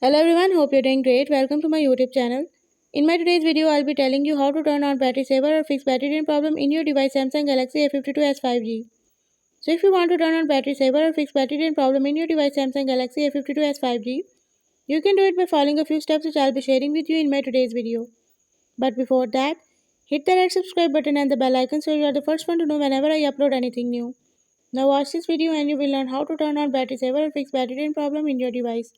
Hello everyone, hope you're doing great. Welcome to my YouTube channel. In my today's video, I'll be telling you how to turn on battery saver or fix battery drain problem in your device Samsung Galaxy A52s 5G. So if you want to turn on battery saver or fix battery drain problem in your device Samsung Galaxy A52s 5G, you can do it by following a few steps which I'll be sharing with you in my today's video. But before that, hit the red subscribe button and the bell icon so you are the first one to know whenever I upload anything new. Now watch this video and you will learn how to turn on battery saver or fix battery drain problem in your device.